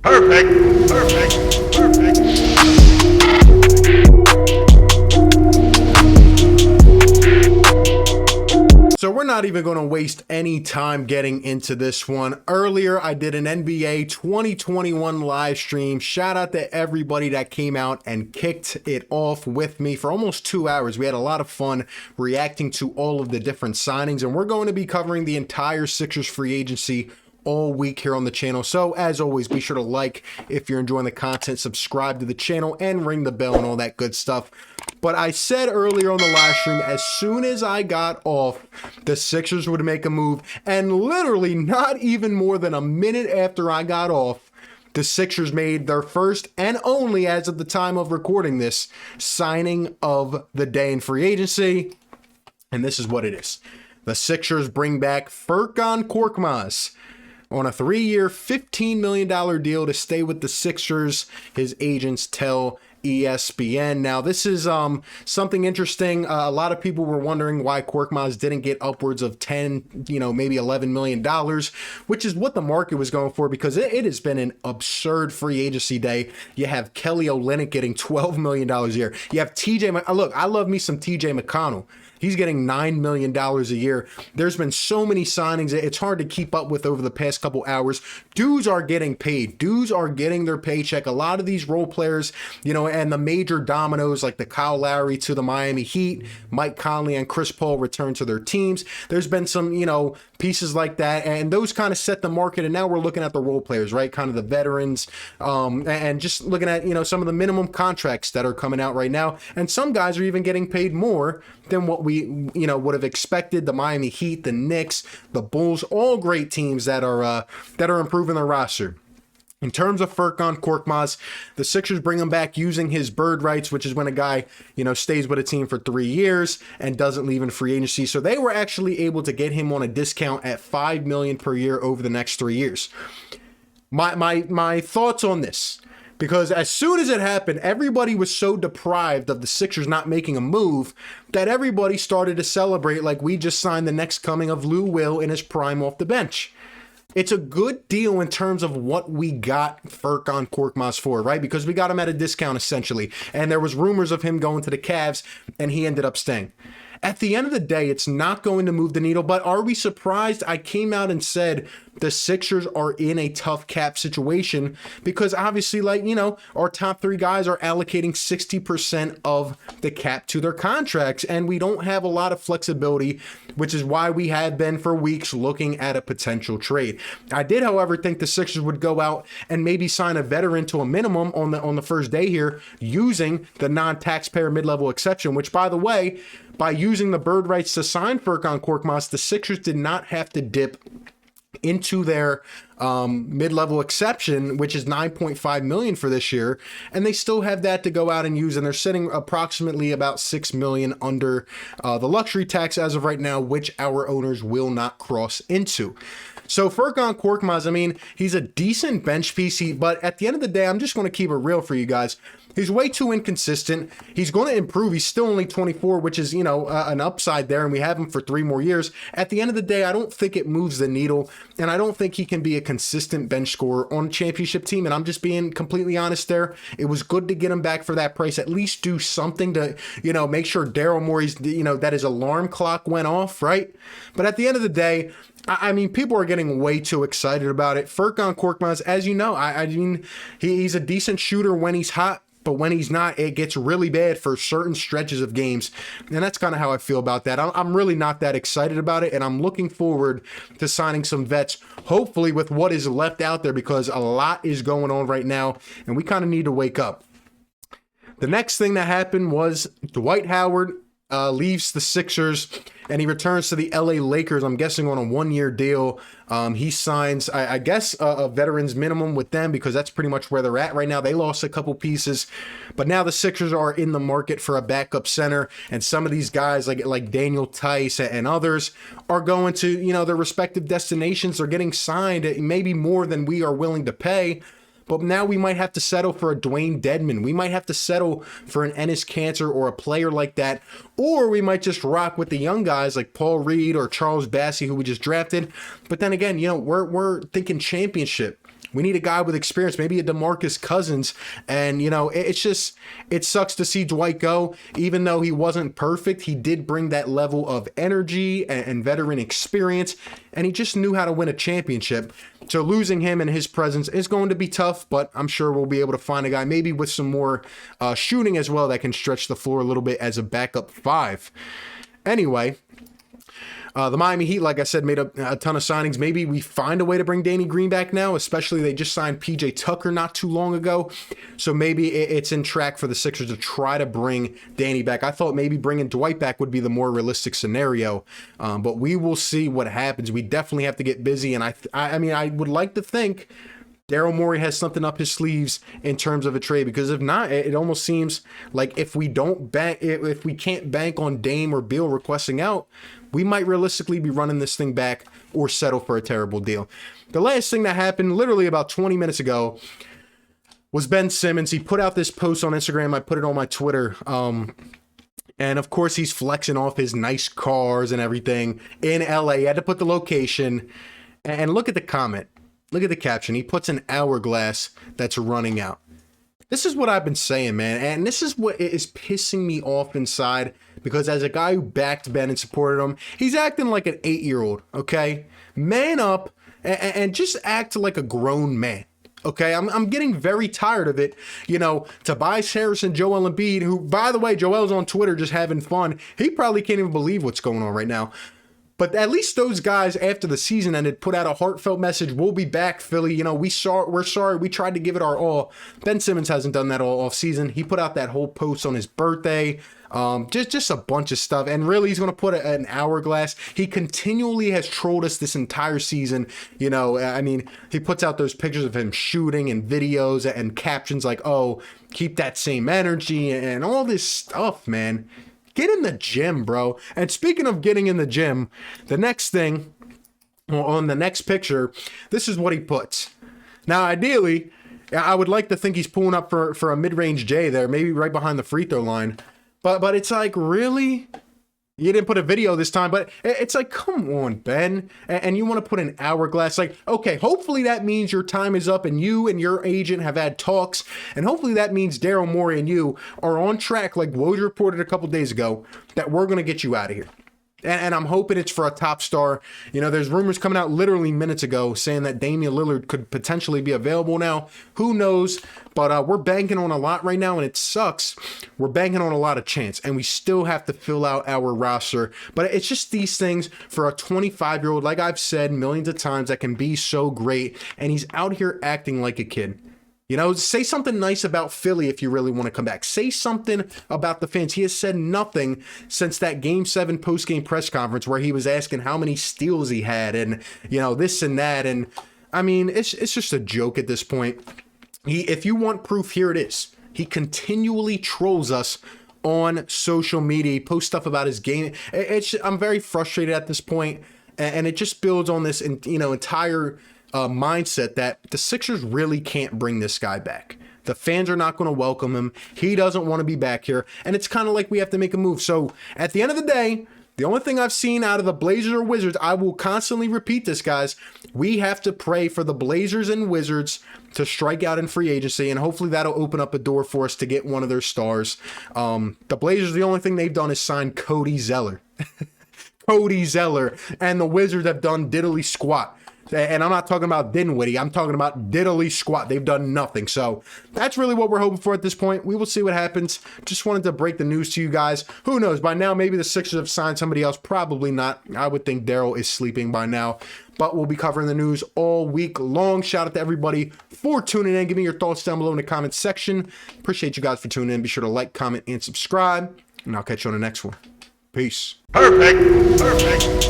Perfect. Perfect. Perfect. So we're not even going to waste any time getting into this one. Earlier, I did an NBA 2021 live stream. Shout out to everybody that came out and kicked it off with me for almost 2 hours. We had a lot of fun reacting to all of the different signings, and we're going to be covering the entire Sixers free agency all week here on the channel. So as always, be sure to like if you're enjoying the content, subscribe to the channel, and ring the bell and all that good stuff. But I said earlier on the live stream, as soon as I got off, the Sixers would make a move, and literally not even more than a minute after I got off, the Sixers made their first and only, as of the time of recording this, signing of the day in free agency. And this is what it is. The Sixers bring back Furkan Korkmaz on a 3-year, $15 million deal to stay with the Sixers, his agents tell ESPN. Now, this is something interesting. A lot of people were wondering why Korkmaz didn't get upwards of 10, maybe $11 million, which is what the market was going for, because it has been an absurd free agency day. You have Kelly Olynyk getting $12 million a year. You have look, I love me some TJ McConnell. He's getting $9 million a year. There's been so many signings. It's hard to keep up with over the past couple hours. Dudes are getting paid. Dudes are getting their paycheck. A lot of these role players, and the major dominoes like the Kyle Lowry to the Miami Heat, Mike Conley and Chris Paul return to their teams. There's been some, pieces like that, and those kind of set the market. And now we're looking at the role players, right? Kind of the veterans, and just looking at, some of the minimum contracts that are coming out right now. And some guys are even getting paid more than what we, would have expected. The Miami Heat, the Knicks, the Bulls, all great teams that are improving their roster. In terms of Furkan Korkmaz, the Sixers bring him back using his bird rights, which is when a guy, stays with a team for 3 years and doesn't leave in free agency. So they were actually able to get him on a discount at $5 million per year over the next 3 years. My thoughts on this, because as soon as it happened, everybody was so deprived of the Sixers not making a move that everybody started to celebrate like we just signed the next coming of Lou Will in his prime off the bench. It's a good deal in terms of what we got Furkan Korkmaz for, right? Because we got him at a discount, essentially. And there was rumors of him going to the Cavs, and he ended up staying. At the end of the day, it's not going to move the needle, but are we surprised? I came out and said the Sixers are in a tough cap situation because obviously, our top 3 guys are allocating 60% of the cap to their contracts, and we don't have a lot of flexibility, which is why we have been for weeks looking at a potential trade. I did, however, think the Sixers would go out and maybe sign a veteran to a minimum on the first day here using the non-taxpayer mid-level exception, which, by the way, by using the bird rights to sign Furkan Korkmaz, the Sixers did not have to dip into their mid-level exception, which is $9.5 million for this year, and they still have that to go out and use, and they're sitting approximately about $6 million under the luxury tax as of right now, which our owners will not cross into. So Furkan Korkmaz, he's a decent bench piece, but at the end of the day, I'm just going to keep it real for you guys. He's way too inconsistent. He's going to improve. He's still only 24, which is, an upside there, and we have him for 3 more years. At the end of the day, I don't think it moves the needle, and I don't think he can be a consistent bench scorer on a championship team, and I'm just being completely honest there. It was good to get him back for that price. At least do something to, make sure Daryl Morey's, that his alarm clock went off, right? But at the end of the day, people are getting way too excited about it. Furkan Korkmaz, as you know, he's a decent shooter when he's hot, but when he's not, it gets really bad for certain stretches of games. And that's kind of how I feel about that. I'm really not that excited about it, and I'm looking forward to signing some vets, hopefully with what is left out there, because a lot is going on right now, and we kind of need to wake up. The next thing that happened was Dwight Howard leaves the Sixers and he returns to the LA Lakers, I'm guessing on a 1-year deal. He signs, I guess, a veteran's minimum with them because that's pretty much where they're at right now. They lost a couple pieces, but now the Sixers are in the market for a backup center, and some of these guys like Daniel Tice and others are going to, their respective destinations. They're getting signed at maybe more than we are willing to pay. But now we might have to settle for a Dwayne Dedmon. We might have to settle for an Enes Kanter or a player like that. Or we might just rock with the young guys like Paul Reed or Charles Bassey, who we just drafted. But then again, we're thinking championship. We need a guy with experience, maybe a DeMarcus Cousins. And, you know, it sucks to see Dwight go. Even though he wasn't perfect, he did bring that level of energy and veteran experience, and he just knew how to win a championship. So losing him and his presence is going to be tough, but I'm sure we'll be able to find a guy maybe with some more shooting as well that can stretch the floor a little bit as a backup 5. Anyway, the Miami Heat, like I said, made a ton of signings. Maybe we find a way to bring Danny Green back now, especially they just signed PJ Tucker not too long ago. So maybe it's in track for the Sixers to try to bring Danny back. I thought maybe bringing Dwight back would be the more realistic scenario, but we will see what happens. We definitely have to get busy, and I mean, I would like to think Daryl Morey has something up his sleeves in terms of a trade, because if not, it almost seems like if we can't bank on Dame or Beal requesting out, we might realistically be running this thing back or settle for a terrible deal. The last thing that happened literally about 20 minutes ago was Ben Simmons. He put out this post on Instagram. I put it on my Twitter. And of course, he's flexing off his nice cars and everything in LA. He had to put the location, and look at the comment. Look at the caption. He puts an hourglass that's running out. This is what I've been saying, man. And this is what is pissing me off inside, because as a guy who backed Ben and supported him, he's acting like an 8-year-old, okay? Man up and just act like a grown man. Okay, I'm getting very tired of it. You know, Tobias Harris and Joel Embiid, who, by the way, Joel's on Twitter just having fun. He probably can't even believe what's going on right now. But at least those guys, after the season ended, put out a heartfelt message. We'll be back, Philly. You know, we're sorry. We tried to give it our all. Ben Simmons hasn't done that all off season. He put out that whole post on his birthday. Just a bunch of stuff. And really, he's going to put an hourglass. He continually has trolled us this entire season. You know, I mean, he puts out those pictures of him shooting and videos and captions like, oh, keep that same energy and all this stuff, man. Get in the gym, bro. And speaking of getting in the gym, the next thing, on the next picture, this is what he puts. Now, ideally, I would like to think he's pulling up for a mid-range J there, maybe right behind the free throw line. But it's like, really? You didn't put a video this time, but it's like, come on, Ben. And you want to put an hourglass. Like, okay, hopefully that means your time is up and you and your agent have had talks. And hopefully that means Daryl Morey and you are on track, like Woj reported a couple days ago, that we're going to get you out of here. And I'm hoping it's for a top star. You know, there's rumors coming out literally minutes ago saying that Damian Lillard could potentially be available now. Who knows? But we're banking on a lot right now, and it sucks. We're banking on a lot of chance, and we still have to fill out our roster. But it's just these things for a 25-year-old, like I've said millions of times, that can be so great. And he's out here acting like a kid. You know, say something nice about Philly if you really want to come back. Say something about the fans. He has said nothing since that Game 7 post-game press conference where he was asking how many steals he had and, you know, this and that. And, I mean, it's just a joke at this point. If you want proof, here it is. He continually trolls us on social media. He posts stuff about his game. I'm very frustrated at this point, and it just builds on this, entire mindset that the Sixers really can't bring this guy back. The fans are not going to welcome him. He doesn't want to be back here. And it's kind of like we have to make a move. So at the end of the day, the only thing I've seen out of the Blazers or Wizards, I will constantly repeat this, guys. We have to pray for the Blazers and Wizards to strike out in free agency, and hopefully that'll open up a door for us to get one of their stars. The Blazers, the only thing they've done is sign Cody Zeller. Cody Zeller. And the Wizards have done diddly squat. And I'm not talking about Dinwiddie. I'm talking about diddly squat. They've done nothing. So that's really what we're hoping for at this point. We will see what happens. Just wanted to break the news to you guys. Who knows? By now, maybe the Sixers have signed somebody else. Probably not. I would think Daryl is sleeping by now. But we'll be covering the news all week long. Shout out to everybody for tuning in. Give me your thoughts down below in the comments section. Appreciate you guys for tuning in. Be sure to like, comment, and subscribe. And I'll catch you on the next one. Peace. Perfect.